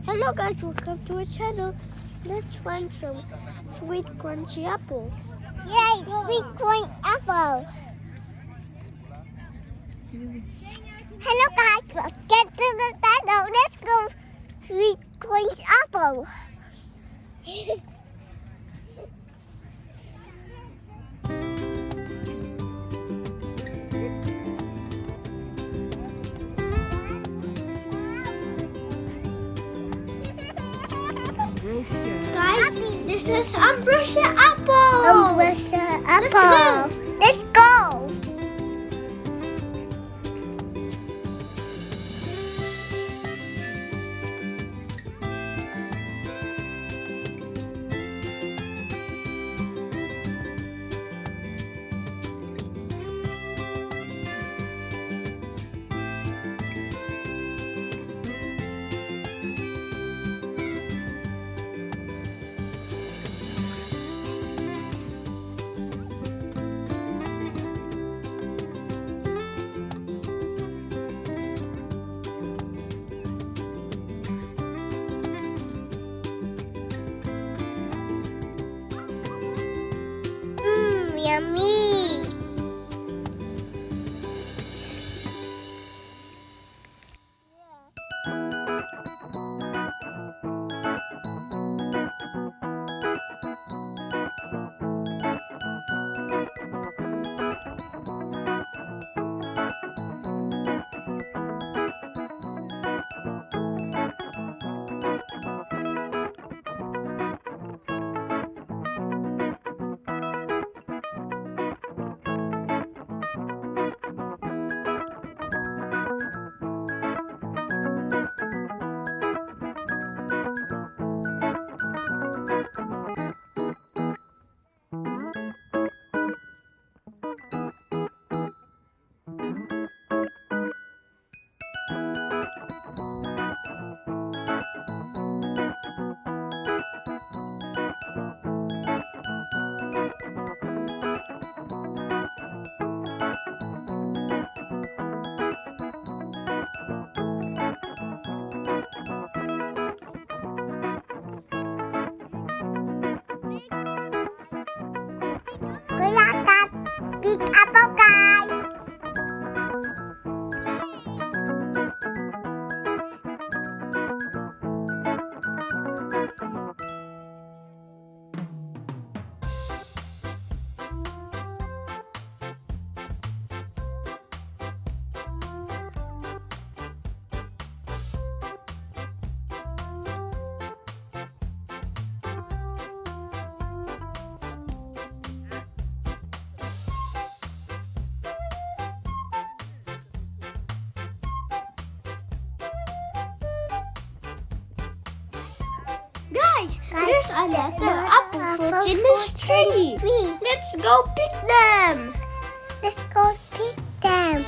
Hello guys, welcome to our channel. Let's find some sweet crunchy apples. Yay, sweet corn apple. Hello guys, let's get to the tunnel. Let's go sweet corn apple. Guys, this is Ambrosia apple. Ambrosia apple. Let's go. Yummy. Kuya got big apple, guys. Guys, there's another apple fruit in this tree. Let's go pick them. Let's go pick them.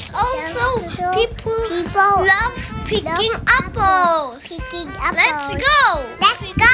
there's also people love picking apples. Picking apples. Let's go. Let's go.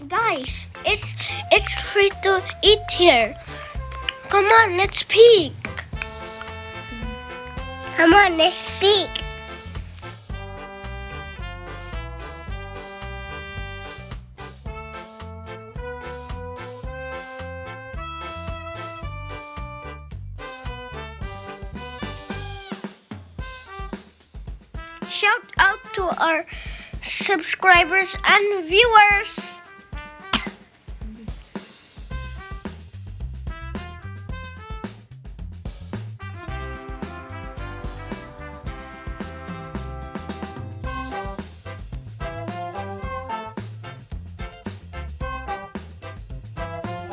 Guys, it's free to eat here. Come on, let's pick. Come on, let's speak. Shout out to our subscribers and viewers.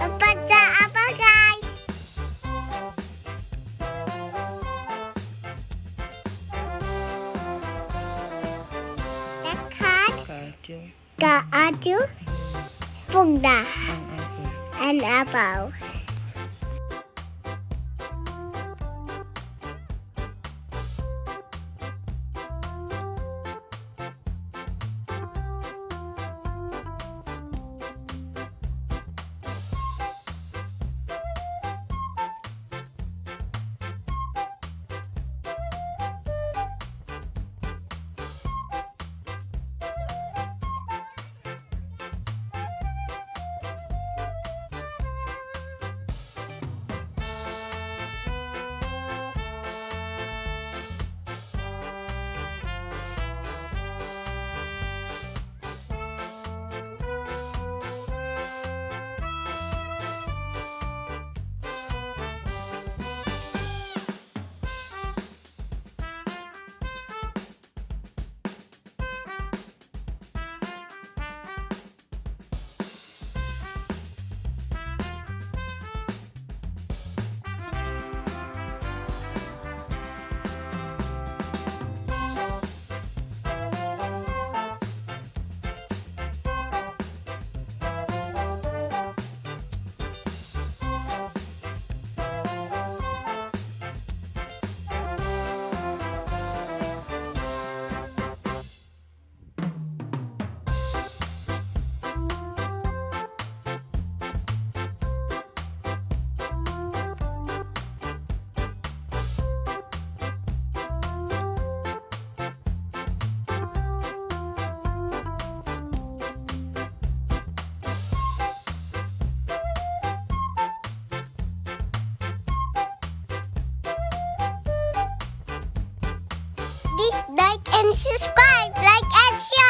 Dapat sa apa, guys? Dekat kaaju pugda and apple. Please like and subscribe, like and share.